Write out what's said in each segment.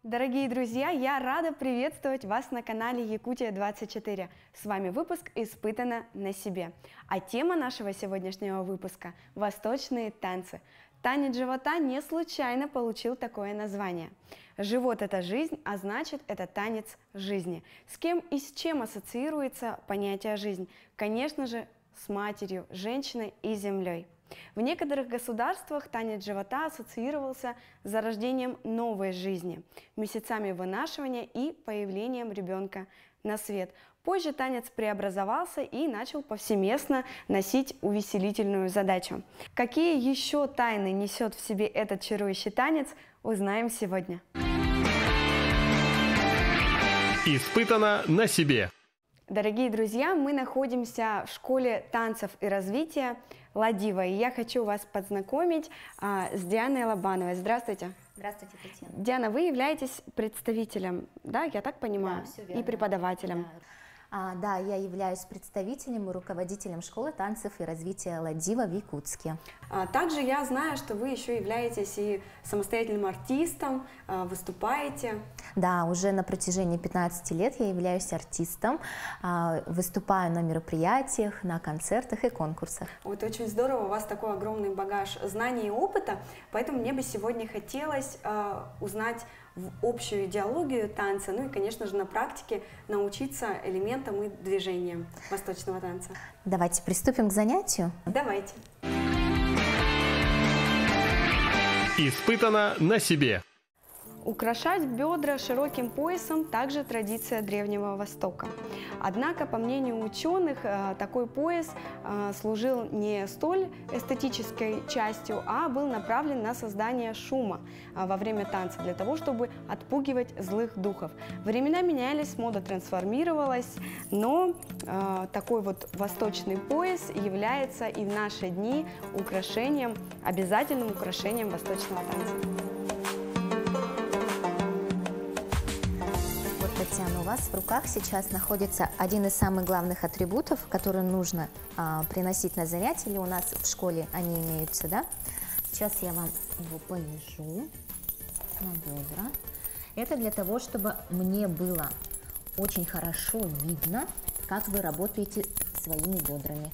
Дорогие друзья, я рада приветствовать вас на канале Якутия-24. С вами выпуск «Испытано на себе». А тема нашего сегодняшнего выпуска – восточные танцы. Танец живота не случайно получил такое название. Живот – это жизнь, а значит, это танец жизни. С кем и с чем ассоциируется понятие «жизнь»? Конечно же, с матерью, женщиной и землей. В некоторых государствах танец живота ассоциировался с зарождением новой жизни, месяцами вынашивания и появлением ребенка на свет. Позже танец преобразовался и начал повсеместно носить увеселительную задачу. Какие еще тайны несет в себе этот чарующий танец, узнаем сегодня. Испытано на себе. Дорогие друзья, мы находимся в школе танцев и развития Ладива, и я хочу вас познакомить с Дианой Лобановой. Здравствуйте. Здравствуйте, Татьяна. Диана, вы являетесь представителем, да, я так понимаю, Да, все верно. И преподавателем. Да, я являюсь представителем и руководителем школы танцев и развития Ладива в Якутске. Также я знаю, что вы еще являетесь и самостоятельным артистом, выступаете. Да, уже на протяжении 15 лет я являюсь артистом, выступаю на мероприятиях, на концертах и конкурсах. Вот очень здорово, у вас такой огромный багаж знаний и опыта, поэтому мне бы сегодня хотелось узнать в общую идеологию танца, ну и, конечно же, на практике научиться элементам и движениям восточного танца. Давайте приступим к занятию. Давайте. Испытано на себе. Украшать бедра широким поясом – также традиция Древнего Востока. Однако, по мнению ученых, такой пояс служил не столь эстетической частью, а был направлен на создание шума во время танца, для того, чтобы отпугивать злых духов. Времена менялись, мода трансформировалась, но такой вот восточный пояс является и в наши дни украшением, обязательным украшением восточного танца. Татьяна, у вас в руках сейчас находится один из самых главных атрибутов, которые нужно приносить на занятия, или у нас в школе они имеются, да? Сейчас я вам его повяжу на бедра. Это для того, чтобы мне было очень хорошо видно, как вы работаете своими бедрами.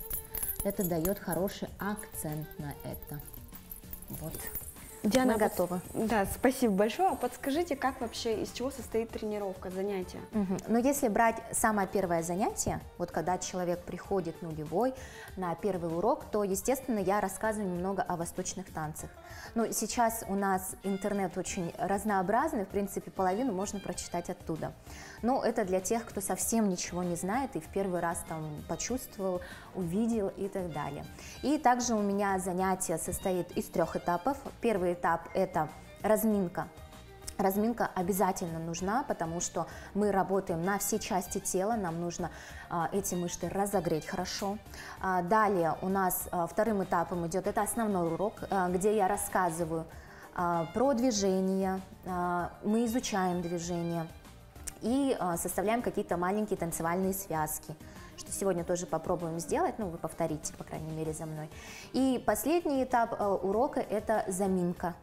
Это дает хороший акцент на это. Вот. Диана, мы готовы. Да, спасибо большое. А подскажите, как вообще, из чего состоит тренировка, занятия? Но если брать самое первое занятие, вот когда человек приходит нулевой на первый урок, то, естественно, я рассказываю немного о восточных танцах. Но сейчас у нас интернет очень разнообразный, в принципе, половину можно прочитать оттуда. Но это для тех, кто совсем ничего не знает и в первый раз там почувствовал, увидел и так далее. И также у меня занятие состоит из 3 этапов. Первый этап – это разминка. Разминка обязательно нужна, потому что мы работаем на все части тела, нам нужно эти мышцы разогреть хорошо. Далее у нас вторым этапом идет, это основной урок, где я рассказываю про движение, мы изучаем движение и составляем какие-то маленькие танцевальные связки, что сегодня тоже попробуем сделать, ну вы повторите, по крайней мере, за мной. И последний этап урока – это заминка.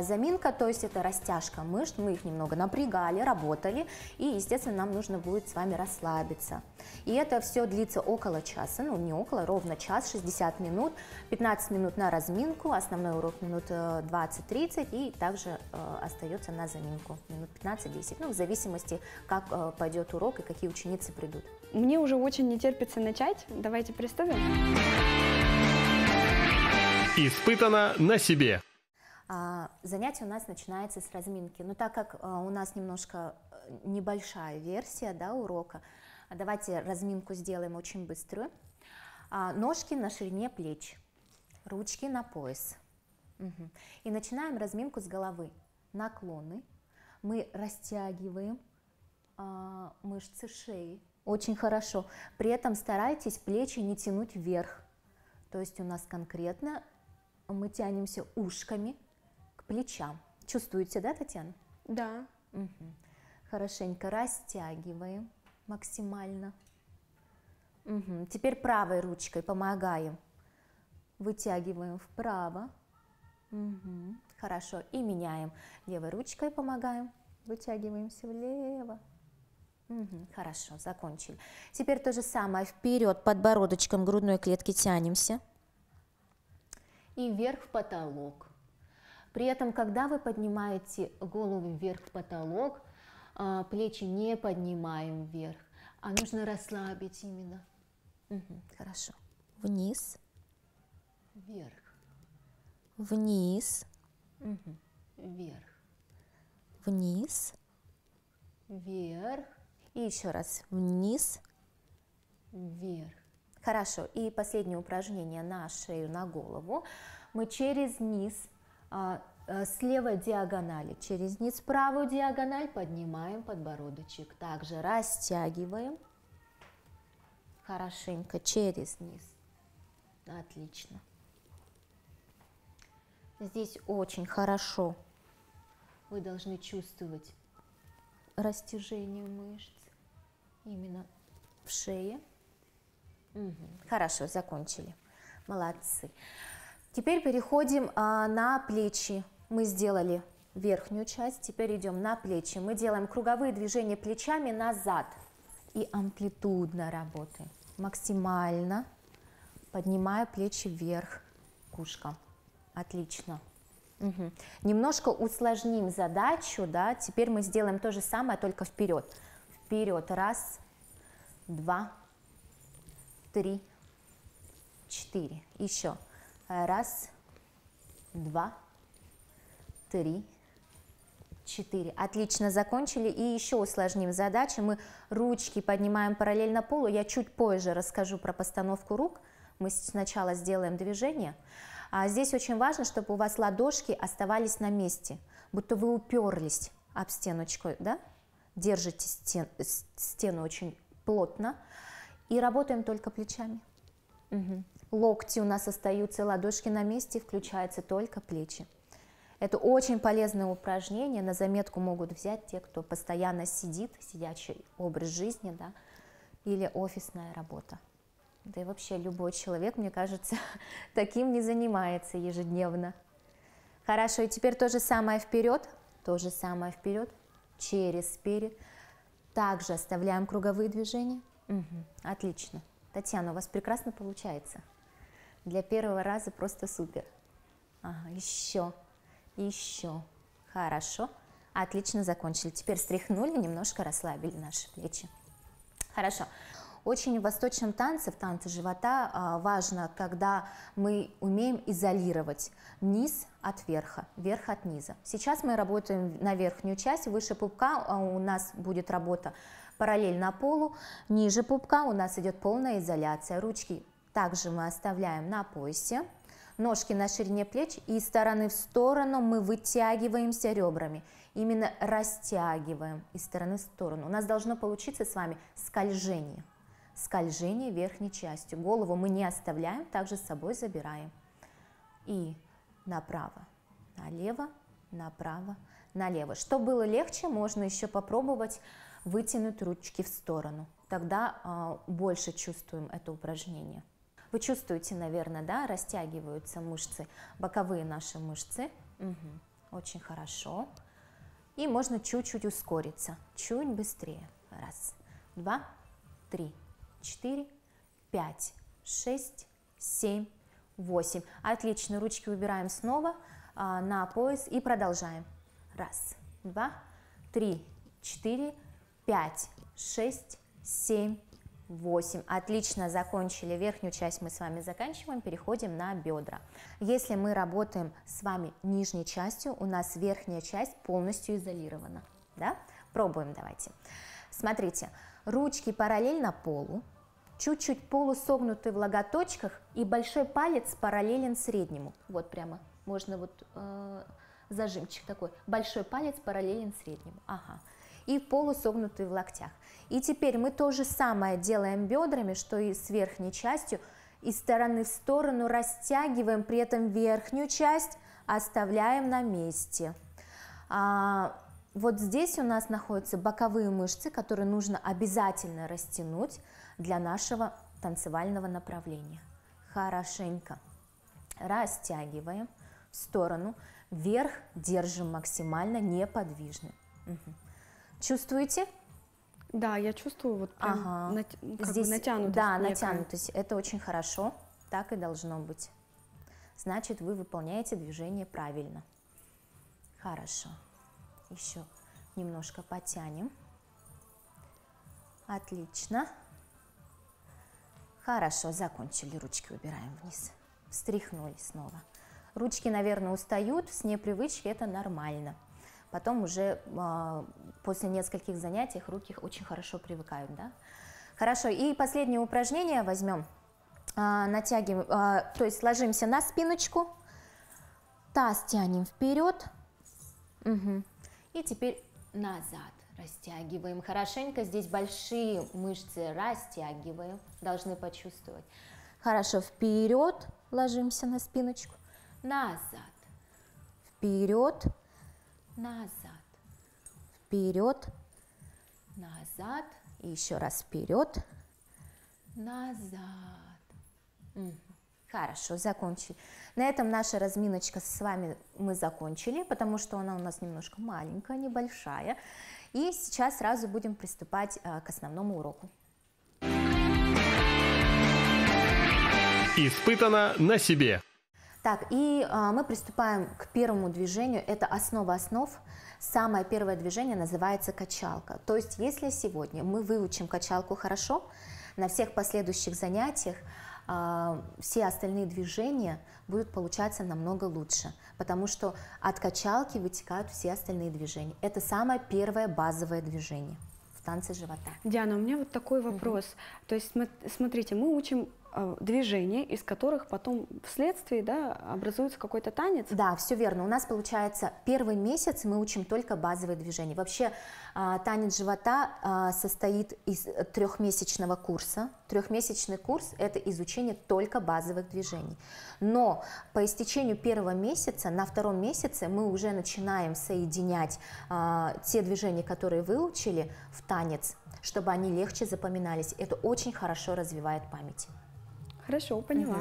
Заминка, то есть это растяжка мышц, мы их немного напрягали, работали, и, естественно, нам нужно будет с вами расслабиться. И это все длится около часа, ну не около, ровно час, 60 минут, 15 минут на разминку, основной урок минут 20-30, и также остается на заминку минут 15-10, ну в зависимости, как пойдет урок и какие ученицы придут. Мне уже очень не терпится начать, давайте приступим. Испытано на себе. Занятие у нас начинается с разминки, но так как у нас немножко небольшая версия, да, урока, давайте разминку сделаем очень быструю. Ножки на ширине плеч, ручки на пояс. И начинаем разминку с головы. Наклоны, мы растягиваем мышцы шеи, очень хорошо. При этом старайтесь плечи не тянуть вверх, то есть у нас конкретно мы тянемся ушками к плечам. Чувствуете, да, Татьяна? Да. Хорошенько растягиваем максимально. Теперь правой ручкой помогаем. Вытягиваем вправо. Хорошо. И меняем. Левой ручкой помогаем. Вытягиваемся влево. Хорошо, закончили. Теперь то же самое. Вперед, подбородочком грудной клетки тянемся. И вверх в потолок. При этом, когда вы поднимаете голову вверх в потолок, плечи не поднимаем вверх, а нужно расслабить именно. Хорошо. Вниз. Вверх. Вниз. Вверх. Вниз. Вверх. И еще раз. Вниз. Вверх. Хорошо. И последнее упражнение на шею, на голову. Мы через низ, с левой диагонали, через низ правую диагональ поднимаем подбородочек. Также растягиваем. Хорошенько через низ. Отлично. Здесь очень хорошо. Вы должны чувствовать растяжение мышц именно в шее. Хорошо, закончили. Молодцы. Теперь переходим на плечи. Мы сделали верхнюю часть, теперь идем на плечи. Мы делаем круговые движения плечами назад и амплитудно работаем. Максимально поднимая плечи вверх к ушкам. Отлично. Немножко усложним задачу, да. Теперь мы сделаем то же самое, только вперед. Вперед. Раз, два, три, четыре. Еще. Раз, два, три, четыре. Отлично, закончили. И еще усложним задачу. Мы ручки поднимаем параллельно полу. Я чуть позже расскажу про постановку рук. Мы сначала сделаем движение. А здесь очень важно, чтобы у вас ладошки оставались на месте, будто вы уперлись об стеночку, да? Держите стену очень плотно и работаем только плечами. Локти у нас остаются, ладошки на месте, включаются только плечи. Это очень полезное упражнение, на заметку могут взять те, кто постоянно сидит, сидячий образ жизни, да, или офисная работа. Да и вообще любой человек, мне кажется, таким не занимается ежедневно. Хорошо, и теперь то же самое вперед, через перед. Также оставляем круговые движения. Отлично. Татьяна, у вас прекрасно получается. Для первого раза просто супер. Ага, еще. Хорошо. Отлично, закончили. Теперь стряхнули, немножко расслабили наши плечи. Хорошо. Очень в восточном танце, в танце живота, важно, когда мы умеем изолировать низ от верха, верх от низа. Сейчас мы работаем на верхнюю часть, выше пупка у нас будет работа параллельно полу, ниже пупка у нас идет полная изоляция. Ручки также мы оставляем на поясе, ножки на ширине плеч, и из стороны в сторону мы вытягиваемся ребрами. Именно растягиваем из стороны в сторону. У нас должно получиться с вами скольжение. Скольжение верхней частью. Голову мы не оставляем, также с собой забираем. И направо, налево, направо, налево. Чтобы было легче, можно еще попробовать вытянуть ручки в сторону. Тогда больше чувствуем это упражнение. Вы чувствуете, наверное, да, растягиваются мышцы, боковые наши мышцы. Очень хорошо. И можно чуть-чуть ускориться, чуть быстрее. Раз, два, три, 4, 5, 6, 7, 8. Отлично, ручки убираем снова на пояс и продолжаем. Раз, два, три, 4, 5, 6, 7, 8. Отлично, закончили. Верхнюю часть мы с вами заканчиваем, переходим на бедра. Если мы работаем с вами нижней частью, у нас верхняя часть полностью изолирована. Да? Пробуем, давайте. Смотрите, ручки параллельно полу, чуть-чуть полусогнуты в локоточках, и большой палец параллелен среднему. Вот прямо, можно вот зажимчик такой. Большой палец параллелен среднему. Ага. И полусогнутые в локтях. И теперь мы то же самое делаем бедрами, что и с верхней частью. Из стороны в сторону растягиваем, при этом верхнюю часть оставляем на месте. Вот здесь у нас находятся боковые мышцы, которые нужно обязательно растянуть для нашего танцевального направления. Хорошенько растягиваем в сторону, вверх держим максимально неподвижно. Чувствуете? Да, я чувствую вот прям Ага. ну, как бы Здесь, натянутость. да, некая. натянутость. Это очень хорошо. Так и должно быть. Значит, вы выполняете движение правильно. Хорошо. Еще немножко потянем. Отлично. Хорошо, закончили. Ручки убираем вниз. Встряхнули снова. Ручки, наверное, устают. С непривычки это нормально. Потом уже после нескольких занятий руки очень хорошо привыкают. Да? Хорошо. И последнее упражнение возьмем. Натягиваем, то есть ложимся на спиночку. Таз тянем вперед. И теперь назад. Растягиваем хорошенько. Здесь большие мышцы растягиваем. Должны почувствовать. Хорошо. Вперед. Ложимся на спиночку. Назад. Вперед. Назад. Вперед. Назад. И еще раз вперед. Назад. Хорошо, закончили. На этом наша разминочка с вами мы закончили, потому что она у нас немножко маленькая, небольшая. И сейчас сразу будем приступать к основному уроку. Испытано на себе. Так, и мы приступаем к первому движению. Это основа основ. Самое первое движение называется качалка. То есть, если сегодня мы выучим качалку хорошо, на всех последующих занятиях все остальные движения будут получаться намного лучше, потому что от качалки вытекают все остальные движения. Это самое первое базовое движение в танце живота. Диана, у меня вот такой вопрос. То есть, смотрите, мы учим движения, из которых потом вследствие, да, образуется какой-то танец. Да, все верно. У нас получается первый месяц мы учим только базовые движения. Вообще танец живота состоит из трехмесячного курса. Трехмесячный курс – это изучение только базовых движений. Но по истечению первого месяца, на втором месяце мы уже начинаем соединять те движения, которые выучили в танец, чтобы они легче запоминались. Это очень хорошо развивает память. Хорошо, поняла.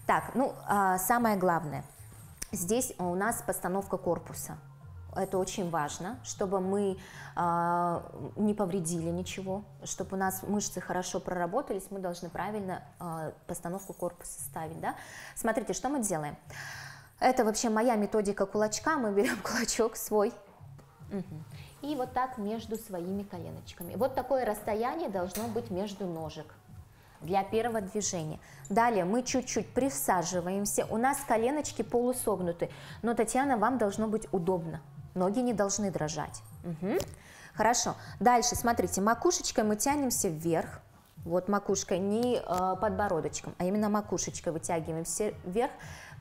Так, ну, самое главное, здесь у нас постановка корпуса. Это очень важно, чтобы мы не повредили ничего, чтобы у нас мышцы хорошо проработались, мы должны правильно постановку корпуса ставить. Да? Смотрите, что мы делаем. Это вообще моя методика кулачка. Мы берем кулачок свой и вот так между своими коленочками. Вот такое расстояние должно быть между ножек для первого движения. Далее мы чуть-чуть присаживаемся. У нас коленочки полусогнуты, но, Татьяна, вам должно быть удобно. Ноги не должны дрожать. Хорошо. Дальше, смотрите, макушечкой мы тянемся вверх. Вот макушкой, не подбородочком, а именно макушечкой вытягиваемся вверх.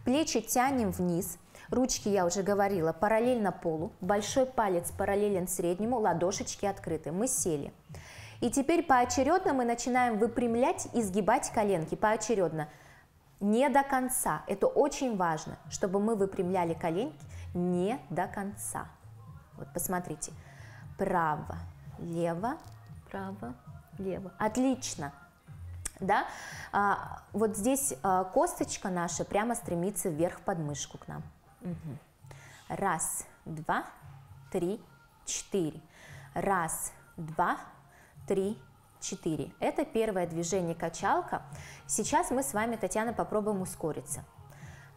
Плечи тянем вниз. Ручки, я уже говорила, параллельно полу. Большой палец параллелен среднему, ладошечки открыты. Мы сели. И теперь поочередно мы начинаем выпрямлять и сгибать коленки. Поочередно. Не до конца. Это очень важно, чтобы мы выпрямляли коленки не до конца. Вот посмотрите. Право, лево, право, лево. Отлично. Да? Вот здесь косточка наша прямо стремится вверх под мышку к нам. Раз, два, три, четыре. Раз, два, 3, 4. Это первое движение качалка. Сейчас мы с вами, Татьяна, попробуем ускориться.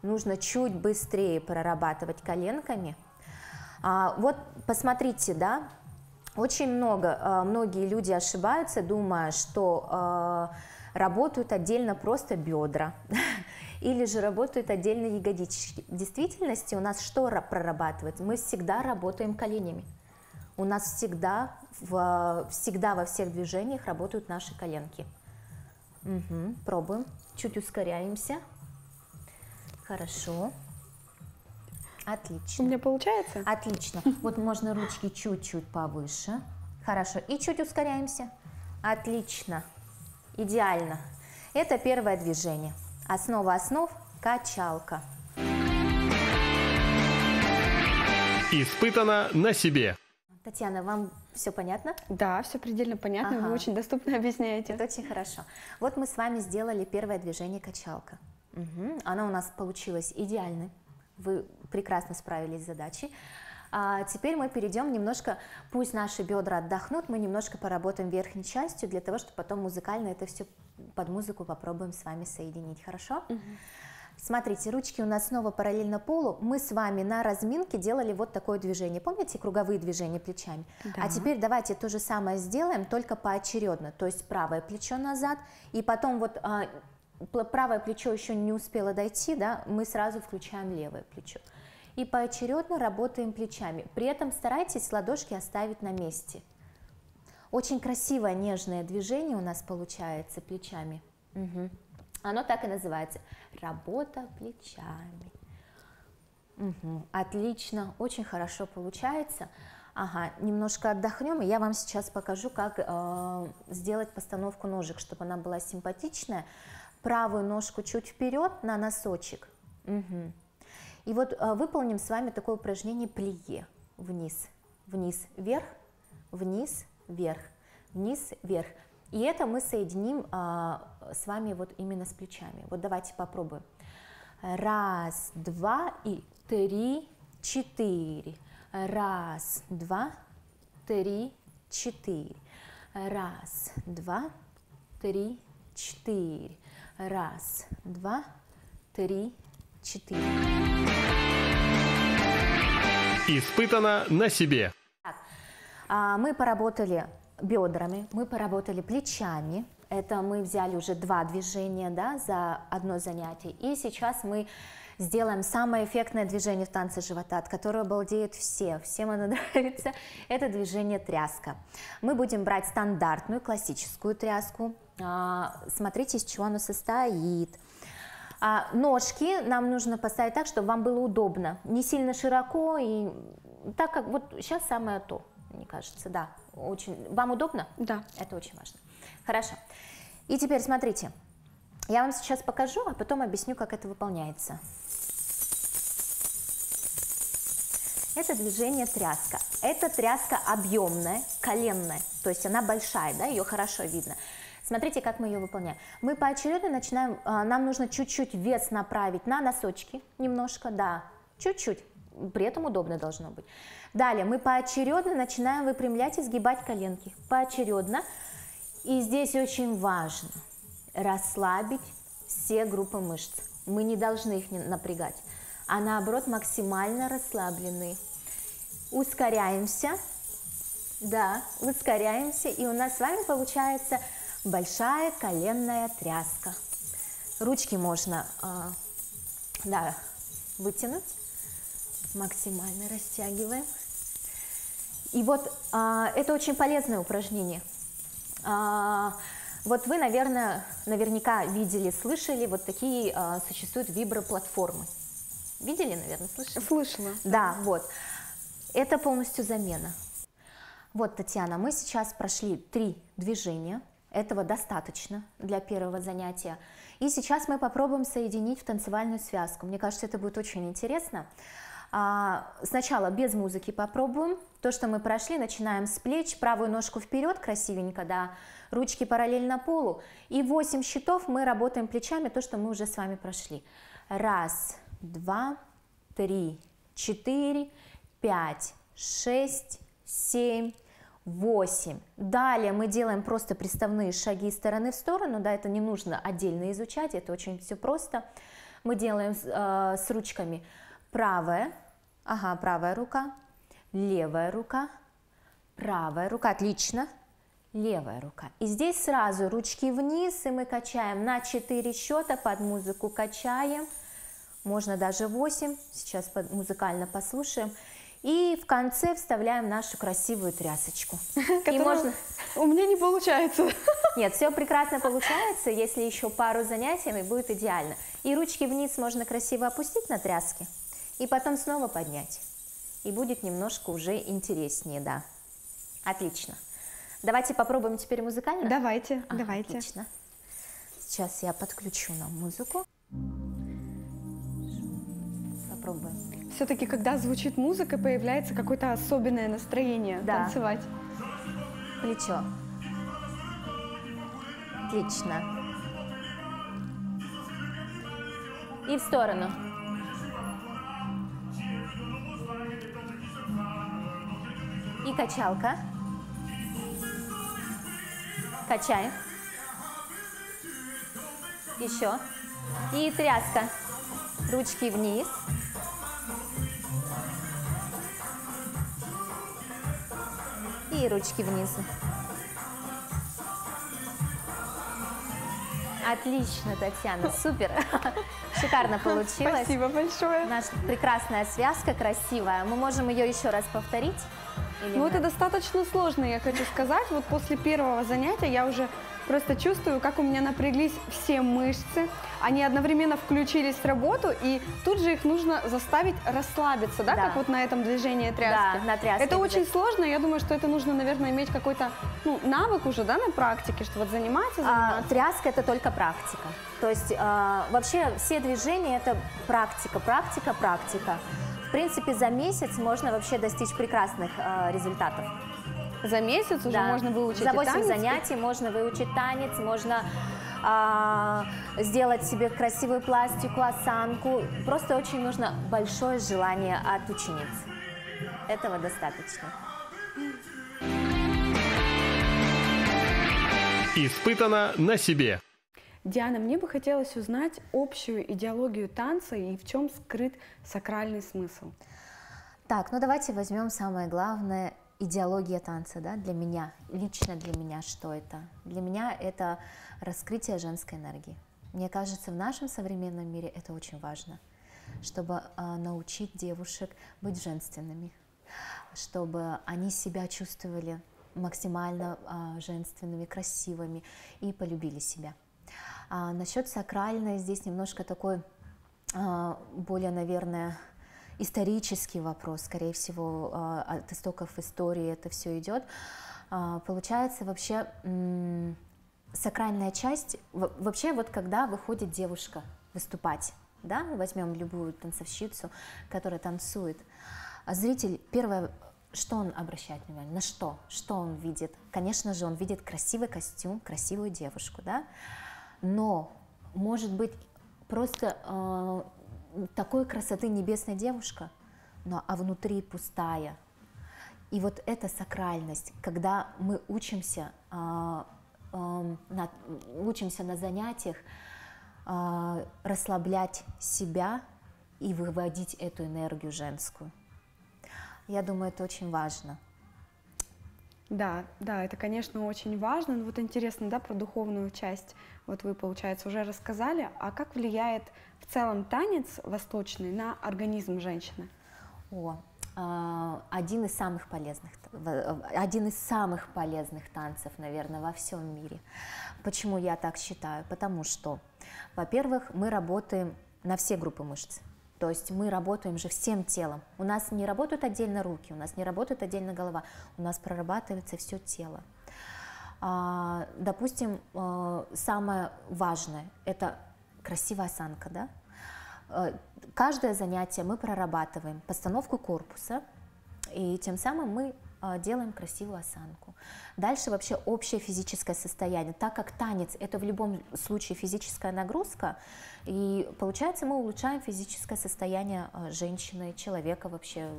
Нужно чуть быстрее прорабатывать коленками. Вот посмотрите, да, очень многие люди ошибаются, думая, что работают отдельно просто бедра или же работают отдельно ягодички. В действительности у нас что прорабатывается? Мы всегда работаем коленями. У нас всегда во всех движениях работают наши коленки. Пробуем. Чуть ускоряемся. Хорошо. Отлично. У меня получается? Отлично. Вот можно ручки чуть-чуть повыше. Хорошо. И чуть ускоряемся. Отлично. Идеально. Это первое движение. Основа основ – качалка. Испытано на себе. Татьяна, вам все понятно? Да, все предельно понятно, Ага. вы очень доступно объясняете. Это очень хорошо. Вот мы с вами сделали первое движение качалка. Оно у нас получилось идеальным. Вы прекрасно справились с задачей. Теперь мы перейдем немножко, пусть наши бедра отдохнут, мы немножко поработаем верхней частью, для того, чтобы потом музыкально это все под музыку попробуем с вами соединить, хорошо? Смотрите, ручки у нас снова параллельно полу. Мы с вами на разминке делали вот такое движение. Помните круговые движения плечами? Да. А теперь давайте то же самое сделаем, только поочередно. То есть правое плечо назад, и потом вот правое плечо еще не успело дойти, да, мы сразу включаем левое плечо. И поочередно работаем плечами. При этом старайтесь ладошки оставить на месте. Очень красивое, нежное движение у нас получается плечами. Угу. Оно так и называется. Работа плечами. Угу. Отлично, очень хорошо получается. Ага, немножко отдохнем, и я вам сейчас покажу, как сделать постановку ножек, чтобы она была симпатичная. Правую ножку чуть вперед на носочек. Угу. И вот выполним с вами такое упражнение плие. Вниз, вниз, вверх, вниз, вверх, вниз, вверх. И это мы соединим с вами вот именно с плечами. Вот давайте попробуем. Раз, два и 3, 4. Раз, два, 3, 4. Раз, два, 3, 4. Раз, два, 3, 4. Испытано на себе. Так, мы поработали бедрами, мы поработали плечами. Это мы взяли уже 2 движения, да, за одно занятие. И сейчас мы сделаем самое эффектное движение в танце живота, от которого балдеют все. Всем оно нравится. Это движение тряска. Мы будем брать стандартную классическую тряску. Смотрите, из чего оно состоит. Ножки нам нужно поставить так, чтобы вам было удобно. Не сильно широко, и так как вот сейчас самое то, мне кажется, да. Очень. Вам удобно? Да. Это очень важно. Хорошо. И теперь смотрите. Я вам сейчас покажу, а потом объясню, как это выполняется. Это движение тряска. Это тряска объемная, коленная, то есть она большая, да, ее хорошо видно. Смотрите, как мы ее выполняем. Мы поочередно начинаем, нам нужно чуть-чуть вес направить на носочки, немножко, да, чуть-чуть, при этом удобно должно быть. Далее мы поочередно начинаем выпрямлять и сгибать коленки, поочередно. И здесь очень важно расслабить все группы мышц. Мы не должны их напрягать, а наоборот максимально расслабленные. Ускоряемся, да, ускоряемся, и у нас с вами получается большая коленная тряска. Ручки можно, да, вытянуть, максимально растягиваем. И вот это очень полезное упражнение. Вот вы, наверное, наверняка видели, слышали, вот такие существуют виброплатформы. Видели, наверное, слышали? Слышала. Да, вот. Это полностью замена. Вот, Татьяна, мы сейчас прошли 3 движения. Этого достаточно для первого занятия. И сейчас мы попробуем соединить в танцевальную связку. Мне кажется, это будет очень интересно. Сначала без музыки попробуем. То, что мы прошли, начинаем с плеч, правую ножку вперед, красивенько, да, ручки параллельно полу. И 8 счетов мы работаем плечами, то, что мы уже с вами прошли. 1, 2, 3, 4, 5, 6, 7, 8. Далее мы делаем просто приставные шаги из стороны в сторону, да, это не нужно отдельно изучать, это очень все просто. Мы делаем с ручками правая, ага, правая рука, левая рука, правая рука, отлично, левая рука. И здесь сразу ручки вниз, и мы качаем на 4 счета, под музыку качаем, можно даже 8, сейчас музыкально послушаем. И в конце вставляем нашу красивую трясочку. И можно... У меня не получается. Нет, все прекрасно получается, если еще пару занятий, будет идеально. И ручки вниз можно красиво опустить на тряске, и потом снова поднять. И будет немножко уже интереснее, да. Отлично. Давайте попробуем теперь музыкально? Давайте, давайте. Отлично. Сейчас я подключу нам музыку. Попробуем. Все-таки, когда звучит музыка, появляется какое-то особенное настроение танцевать. Плечо. Отлично. И в сторону. И качалка. Качаем. Еще. И тряска. Ручки вниз. И ручки вниз. Отлично, Татьяна, супер. Шикарно получилось. Спасибо большое. Наша прекрасная связка, красивая. Мы можем ее еще раз повторить? Или Ну, нет? это достаточно сложно, я хочу сказать. Вот после первого занятия я уже просто чувствую, как у меня напряглись все мышцы. Они одновременно включились в работу, и тут же их нужно заставить расслабиться, да, Да. как вот на этом движении тряски. Да, на тряске Это очень обязательно. сложно, я думаю, что это нужно, наверное, иметь какой-то, ну, навык уже, да, на практике, что вот заниматься. Тряска – это только практика. То есть вообще все движения – это практика, практика, практика. В принципе, за месяц можно вообще достичь прекрасных результатов. За месяц уже Да. можно выучить За и 8 танец, занятий можно выучить танец, можно сделать себе красивую пластику, осанку. Просто очень нужно большое желание от учениц. Этого достаточно. Испытано на себе. Диана, мне бы хотелось узнать общую идеологию танца и в чем скрыт сакральный смысл. Так, ну давайте возьмем самое главное – идеология танца, да, для меня, лично для меня что это? Для меня это раскрытие женской энергии. Мне кажется, в нашем современном мире это очень важно, чтобы научить девушек быть женственными, чтобы они себя чувствовали максимально женственными, красивыми и полюбили себя. Насчет сакральной здесь немножко такой более, наверное, исторический вопрос, скорее всего, от истоков истории это все идет. Получается, вообще сакральная часть, вообще вот когда выходит девушка выступать, да, мы возьмем любую танцовщицу, которая танцует, зритель, первое, что он обращает внимание, на что он видит? Конечно же, он видит красивый костюм, красивую девушку, да, но, может быть, просто такой красоты небесная девушка, а внутри пустая. И вот эта сакральность, когда мы учимся на занятиях расслаблять себя и выводить эту энергию женскую. Я думаю, это очень важно. Да, это, конечно, очень важно. Но вот интересно, да, про духовную часть. Вот вы, получается, уже рассказали. А как влияет в целом танец восточный на организм женщины? Один из самых полезных танцев, наверное, во всем мире. Почему я так считаю? Потому что, во-первых, мы работаем на все группы мышц. То есть мы работаем же всем телом. У нас не работают отдельно руки, у нас не работает отдельно голова, у нас прорабатывается все тело. Допустим, самое важное – это красивая осанка, да? Каждое занятие мы прорабатываем постановку корпуса, и тем самым мы делаем красивую осанку. Дальше вообще общее физическое состояние. Так как танец – это в любом случае физическая нагрузка, и получается мы улучшаем физическое состояние женщины, человека вообще,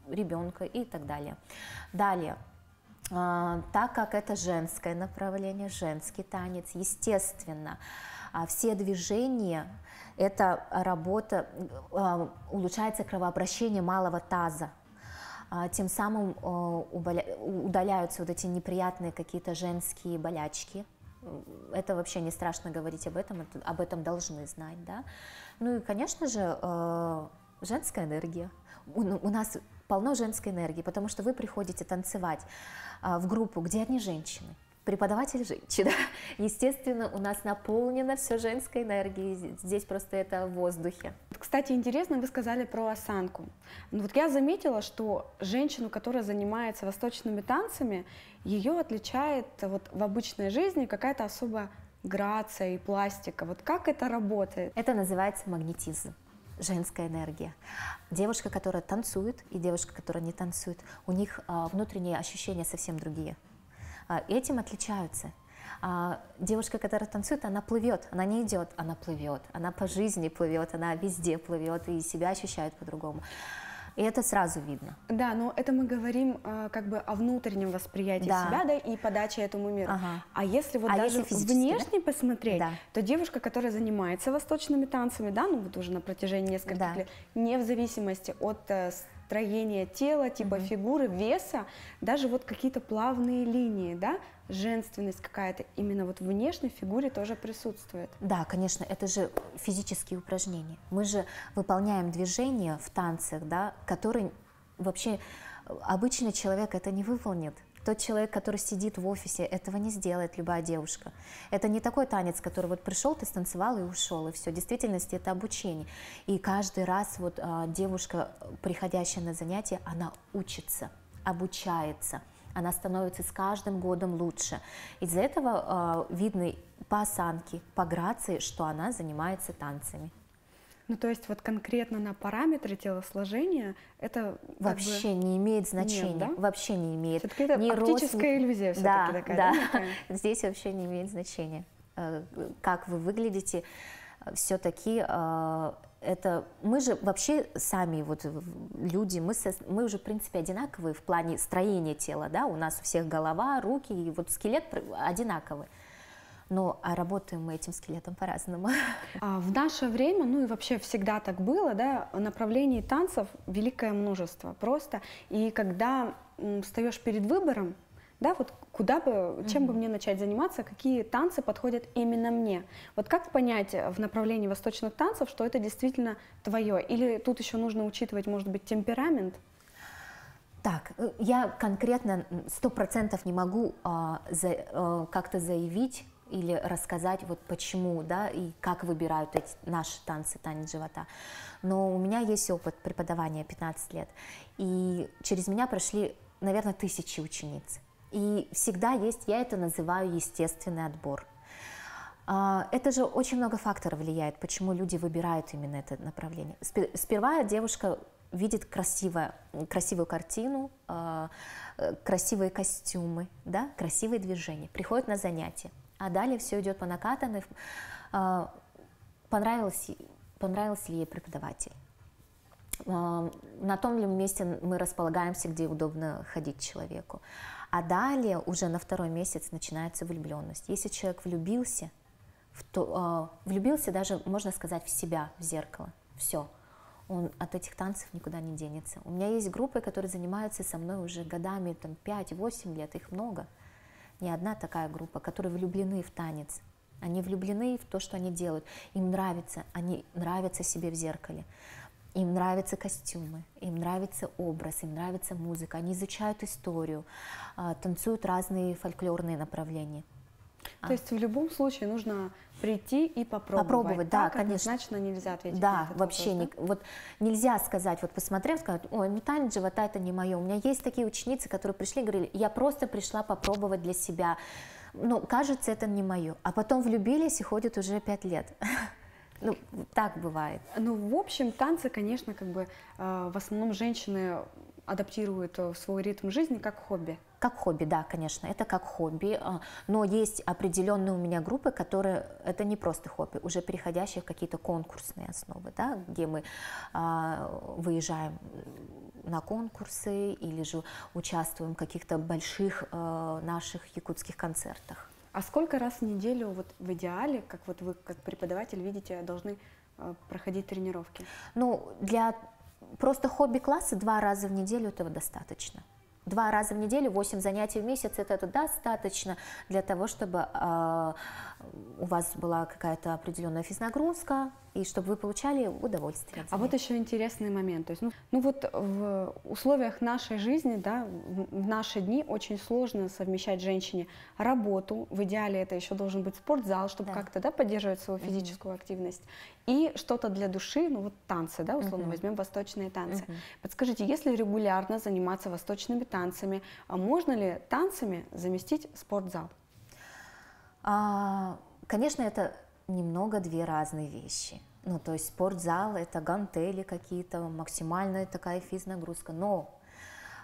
ребенка и так далее. Далее. Так как это женское направление, женский танец, естественно, все движения, это работа, улучшается кровообращение малого таза, тем самым удаляются вот эти неприятные какие-то женские болячки. Это вообще не страшно говорить об этом должны знать, да. Ну и, конечно же, женская энергия. У нас полно женской энергии, потому что вы приходите танцевать в группу, где одни женщины, преподаватель женщина. Естественно, у нас наполнено все женской энергией, здесь просто это в воздухе. Кстати, интересно, вы сказали про осанку. Ну, вот я заметила, что женщину, которая занимается восточными танцами, ее отличает вот в обычной жизни какая-то особая грация и пластика. Вот как это работает? Это называется магнетизм. Женская энергия. Девушка, которая танцует, и девушка, которая не танцует, у них внутренние ощущения совсем другие. Этим отличаются. Девушка, которая танцует, она плывет, она не идет, она плывет, она по жизни плывет, она везде плывет и себя ощущает по-другому. И это сразу видно. Да, но это мы говорим как бы о внутреннем восприятии Да. себя, да, и подаче этому миру. Ага. А если вот А даже если физически, внешне посмотреть, Да. то девушка, которая занимается восточными танцами, да, ну вот уже на протяжении нескольких Да. лет, не в зависимости от строения тела, типа фигуры, веса, даже вот какие-то плавные линии, да, женственность какая-то именно вот в внешней фигуре тоже присутствует. Да, конечно, это же физические упражнения. Мы же выполняем движения в танцах, да, которые вообще обычный человек это не выполнит. Тот человек, который сидит в офисе, этого не сделает любая девушка. Это не такой танец, который вот пришел, ты станцевал и ушел, и все. В действительности это обучение. И каждый раз вот девушка, приходящая на занятия, она учится, обучается. Она становится с каждым годом лучше. Из-за этого видно по осанке, по грации, что она занимается танцами. Ну, то есть вот конкретно на параметры телосложения это как Вообще не имеет значения, да? Вообще не имеет. Всё-таки это Ни оптическая рост, иллюзия всё-таки да, такая, да, да, некая? здесь вообще не имеет значения, как вы выглядите. Все-таки это мы же вообще сами вот люди, мы уже в принципе одинаковые в плане строения тела, да, у нас у всех голова, руки и вот скелет одинаковый. Но работаем мы этим скелетом по-разному. В наше время, ну и вообще всегда так было, да, направлений танцев великое множество просто. И когда встаешь перед выбором, да, вот куда бы, чем бы мне начать заниматься, какие танцы подходят именно мне. Вот как понять в направлении восточных танцев, что это действительно твое? Или тут еще нужно учитывать, может быть, темперамент? Так, я конкретно 100% не могу как-то заявить или рассказать, вот почему, да, и как выбирают эти наши танцы, танец живота. Но у меня есть опыт преподавания 15 лет, и через меня прошли, наверное, тысячи учениц. И всегда есть, я это называю естественный отбор. Это же очень много факторов влияет, почему люди выбирают именно это направление. Сперва девушка видит красивую картину, красивые костюмы, да, красивые движения, приходит на занятия. А далее все идет по накатанной. Понравился ли ей преподаватель? На том ли месте мы располагаемся, где удобно ходить человеку? А далее уже на второй месяц начинается влюбленность. Если человек влюбился даже, можно сказать, в себя, в зеркало, все, он от этих танцев никуда не денется. У меня есть группы, которые занимаются со мной уже годами, там 5-8 лет, их много. Не одна такая группа, которые влюблены в танец. Они влюблены в то, что они делают. Им нравится, они нравятся себе в зеркале. Им нравятся костюмы, им нравится образ, им нравится музыка. Они изучают историю, танцуют разные фольклорные направления. То есть в любом случае нужно прийти и попробовать. Попробовать, да, так, конечно. Однозначно нельзя ответить Да, на этот вообще вопрос, да? вот нельзя сказать, вот посмотрев, сказать, ой, ну танец живота это не мое. У меня есть такие ученицы, которые пришли и говорили, я просто пришла попробовать для себя. Ну, кажется, это не мое. А потом влюбились и ходят уже 5 лет. Ну, так бывает. Ну, в общем, танцы, конечно, как бы в основном женщины адаптируют в свой ритм жизни как хобби. Как хобби, да, конечно, это как хобби, но есть определенные у меня группы, которые, это не просто хобби, уже переходящие в какие-то конкурсные основы, да, где мы выезжаем на конкурсы или же участвуем в каких-то больших наших якутских концертах. А сколько раз в неделю вот в идеале, как вот вы как преподаватель видите, должны проходить тренировки? Ну, для просто хобби-класса 2 раза в неделю этого достаточно. 2 раза в неделю, 8 занятий в месяц, это достаточно для того, чтобы у вас была какая-то определенная физнагрузка, и чтобы вы получали удовольствие. А вот еще интересный момент. То есть, ну вот в условиях нашей жизни, да, в наши дни очень сложно совмещать женщине работу. В идеале это еще должен быть спортзал, чтобы как-то, да, поддерживать свою физическую активность. И что-то для души, ну вот танцы, да, условно возьмем восточные танцы. Подскажите, если регулярно заниматься восточными танцами, можно ли танцами заместить спортзал? Конечно, это немного 2 разные вещи. Ну, то есть спортзал – это гантели какие-то, максимальная такая физнагрузка. Но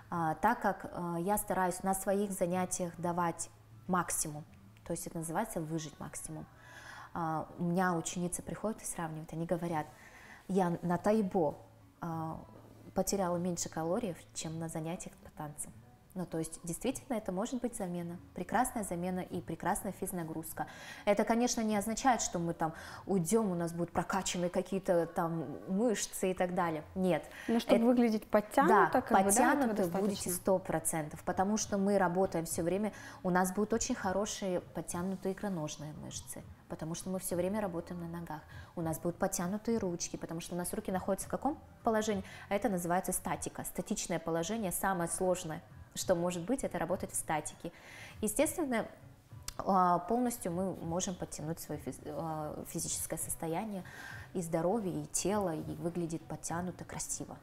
так как я стараюсь на своих занятиях давать максимум, то есть это называется выжить максимум, у меня ученицы приходят и сравнивают, они говорят, я на тайбо потеряла меньше калорий, чем на занятиях по танцам. Ну, то есть, действительно, это может быть замена, прекрасная замена и прекрасная физнагрузка. Это, конечно, не означает, что мы там уйдем, у нас будут прокачаны какие-то там мышцы и так далее. Нет. Но чтобы выглядеть подтянуто, да, как подтянуты бы, да, будете 100%, потому что мы работаем все время, у нас будут очень хорошие подтянутые икроножные мышцы, потому что мы все время работаем на ногах. У нас будут подтянутые ручки, потому что у нас руки находятся в каком положении? А это называется статика, статичное положение, самое сложное, что может быть, это работать в статике. Естественно, полностью мы можем подтянуть свое физическое состояние и здоровье, и тело, и выглядит подтянуто, красиво.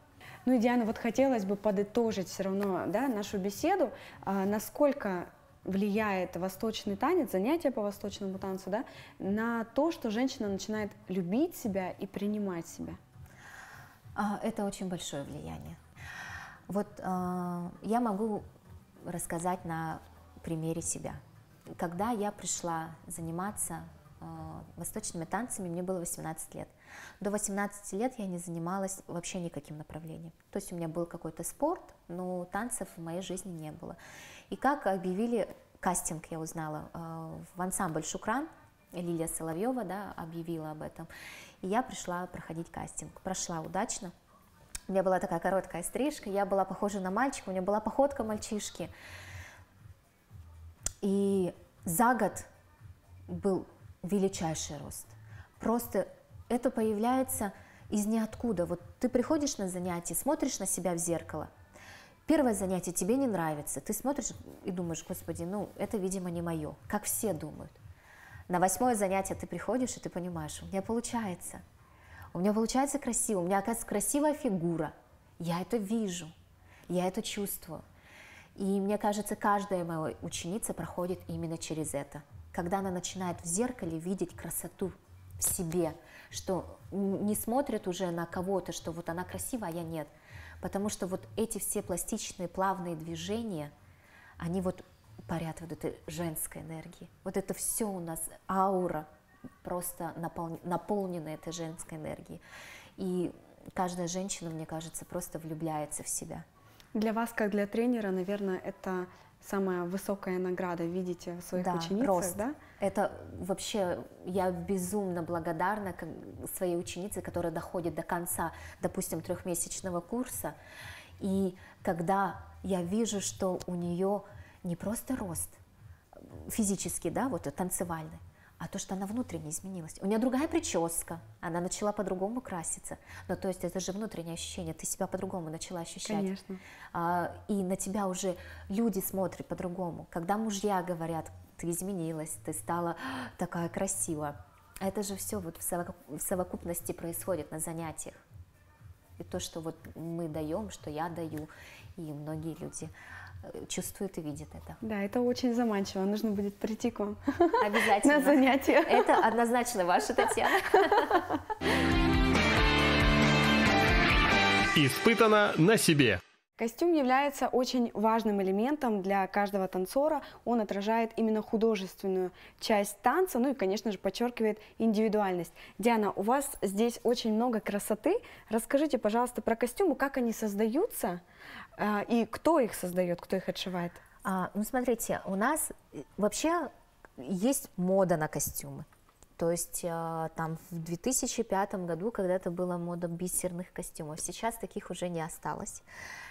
Ну и, Диана, вот хотелось бы подытожить все равно, да, нашу беседу, насколько влияет восточный танец, занятие по восточному танцу, да, на то, что женщина начинает любить себя и принимать себя. Это очень большое влияние. Вот я могу рассказать на примере себя. Когда я пришла заниматься восточными танцами, мне было 18 лет. До 18 лет я не занималась вообще никаким направлением. То есть у меня был какой-то спорт, но танцев в моей жизни не было. И как объявили кастинг, я узнала, в ансамбль «Шукран», Лилия Соловьева, да, объявила об этом. И я пришла проходить кастинг. Прошла удачно. У меня была такая короткая стрижка, я была похожа на мальчика, у меня была походка мальчишки. И за год был величайший рост. Просто это появляется из ниоткуда. Вот ты приходишь на занятие, смотришь на себя в зеркало. Первое занятие тебе не нравится, ты смотришь и думаешь: господи, ну это, видимо, не мое, как все думают. На 8-е занятие ты приходишь, и ты понимаешь: у меня получается красиво, у меня, оказывается, красивая фигура. Я это вижу, я это чувствую. И мне кажется, каждая моя ученица проходит именно через это. Когда она начинает в зеркале видеть красоту в себе, что не смотрит уже на кого-то, что вот она красивая, а я нет. Потому что вот эти все пластичные, плавные движения, они вот парят вот этой женской энергией. Вот это все у нас аура, просто наполнена этой женской энергией. И каждая женщина, мне кажется, просто влюбляется в себя. Для вас, как для тренера, наверное, это самая высокая награда, видите в своих ученицах, рост. Да? Это вообще, я безумно благодарна своей ученице, которая доходит до конца, допустим, 3-месячного курса. И когда я вижу, что у нее не просто рост физический, да, вот танцевальный, а то, что она внутренне изменилась. У нее другая прическа, она начала по-другому краситься. Но то есть это же внутреннее ощущение, ты себя по-другому начала ощущать. Конечно. И на тебя уже люди смотрят по-другому. Когда мужья говорят: ты изменилась, ты стала такая красивая. Это же все вот в совокупности происходит на занятиях. И то, что вот мы даем, что я даю, и многие люди чувствуют и видят это. Да, это очень заманчиво. Нужно будет прийти к вам Обязательно. на занятия. Это однозначно ваша, Татьяна. Испытано на себе. Костюм является очень важным элементом для каждого танцора. Он отражает именно художественную часть танца, ну и, конечно же, подчеркивает индивидуальность. Диана, у вас здесь очень много красоты. Расскажите, пожалуйста, про костюмы, как они создаются и кто их создает, кто их отшивает. Ну, смотрите, у нас вообще есть мода на костюмы. То есть там в 2005 году когда-то была мода бисерных костюмов, сейчас таких уже не осталось.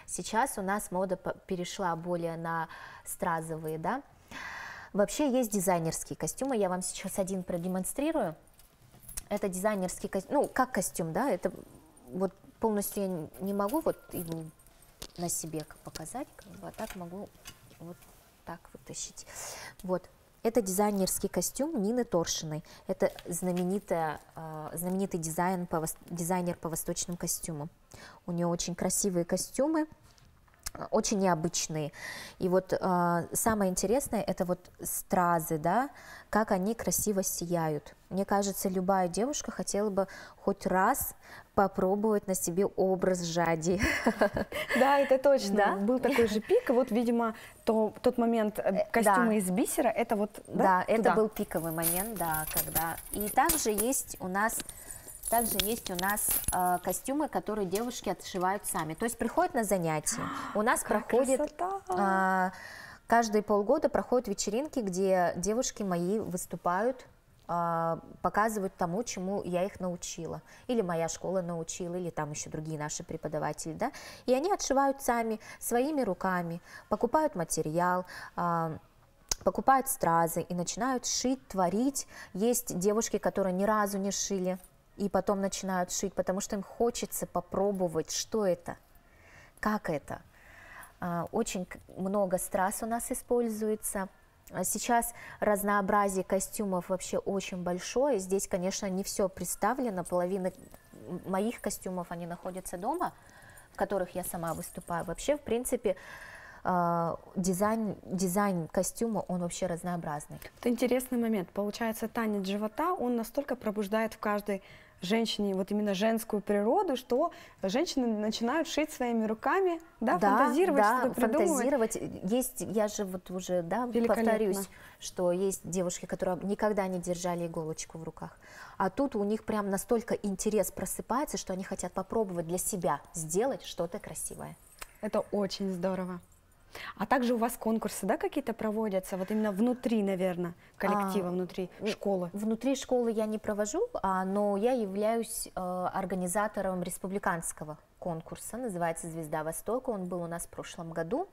Сейчас у нас мода перешла более на стразовые, да. Вообще есть дизайнерские костюмы, я вам сейчас один продемонстрирую. Это дизайнерский костюм, ну как костюм, да, это вот полностью я не могу вот его на себе показать, а так могу вот так вытащить. Вот. Это дизайнерский костюм Нины Торшиной. Это знаменитый дизайнер по восточным костюмам. У нее очень красивые костюмы, очень необычные. И вот самое интересное, это вот стразы, да, как они красиво сияют. Мне кажется, любая девушка хотела бы хоть раз попробовать на себе образ Жади. Да, это точно. Да? Был такой же пик, и вот, видимо, тот момент костюма из бисера, это вот, да, это был пиковый момент, да, когда... И также есть у нас Также есть у нас костюмы, которые девушки отшивают сами. То есть приходят на занятия. У нас проходит каждые полгода проходят вечеринки, где девушки мои выступают, показывают тому, чему я их научила. Или моя школа научила, или там еще другие наши преподаватели. Да? И они отшивают сами, своими руками, покупают материал, покупают стразы и начинают шить, творить. Есть девушки, которые ни разу не шили, и потом начинают шить, потому что им хочется попробовать, что это, как это. Очень много страз у нас используется. Сейчас разнообразие костюмов вообще очень большое. Здесь, конечно, не все представлено. Половина моих костюмов, они находятся дома, в которых я сама выступаю. Вообще, в принципе, дизайн костюма, он вообще разнообразный. Это интересный момент. Получается, танец живота, он настолько пробуждает в каждой женщине вот именно женскую природу, что женщины начинают шить своими руками, да, фантазировать, что-то придумывать. Фантазировать. Есть, я же вот уже, да, повторюсь, что есть девушки, которые никогда не держали иголочку в руках, а тут у них прям настолько интерес просыпается, что они хотят попробовать для себя сделать что-то красивое. Это очень здорово. А также у вас конкурсы, да, какие-то проводятся, вот именно внутри, наверное, коллектива, внутри школы? Внутри школы я не провожу, но я являюсь организатором республиканского конкурса, называется «Звезда Востока», он был у нас в прошлом году.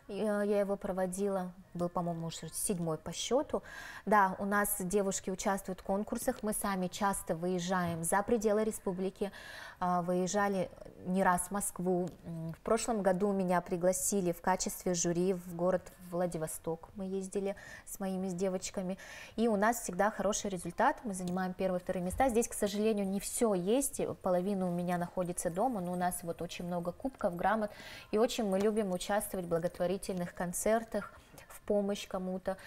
Я его проводила, был, по-моему, уже 7-й по счету. Да, у нас девушки участвуют в конкурсах, мы сами часто выезжаем за пределы республики, выезжали не раз в Москву. В прошлом году меня пригласили в качестве жюри в город Владивосток, мы ездили с моими девочками, и у нас всегда хороший результат, мы занимаем 1-2 места. Здесь, к сожалению, не все есть, половина у меня находится дома, но у нас вот очень много кубков, грамот, и очень мы любим участвовать в благотворительных концертах, в помощь кому-то,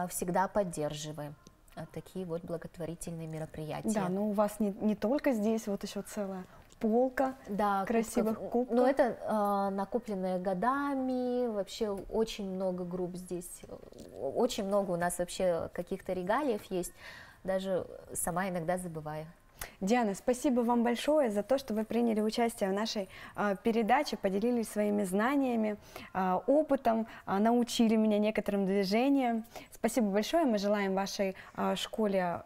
всегда поддерживаем такие вот благотворительные мероприятия. Да, но у вас не только здесь, вот еще целая полка, да, красивых кубков. Но это накопленное годами, вообще очень много групп здесь, очень много у нас вообще каких-то регалиев есть, даже сама иногда забываю. Диана, спасибо вам большое за то, что вы приняли участие в нашей передаче, поделились своими знаниями, опытом, научили меня некоторым движениям. Спасибо большое, мы желаем вашей школе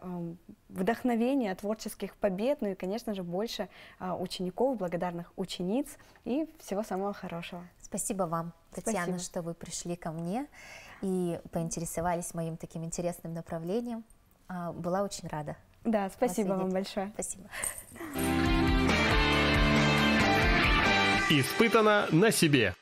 вдохновения, творческих побед, ну и, конечно же, больше учеников, благодарных учениц и всего самого хорошего. Спасибо вам, Татьяна, что вы пришли ко мне и поинтересовались моим таким интересным направлением. Была очень рада. Да, спасибо вам большое. Спасибо. Испытано на себе.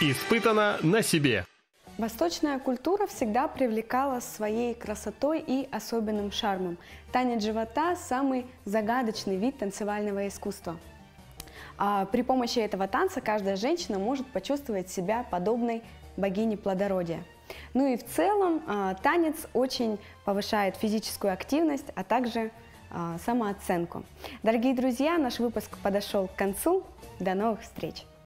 Испытано на себе. Восточная культура всегда привлекала своей красотой и особенным шармом. Танец живота – самый загадочный вид танцевального искусства. При помощи этого танца каждая женщина может почувствовать себя подобной богине плодородия. Ну и в целом танец очень повышает физическую активность, а также самооценку. Дорогие друзья, наш выпуск подошел к концу. До новых встреч!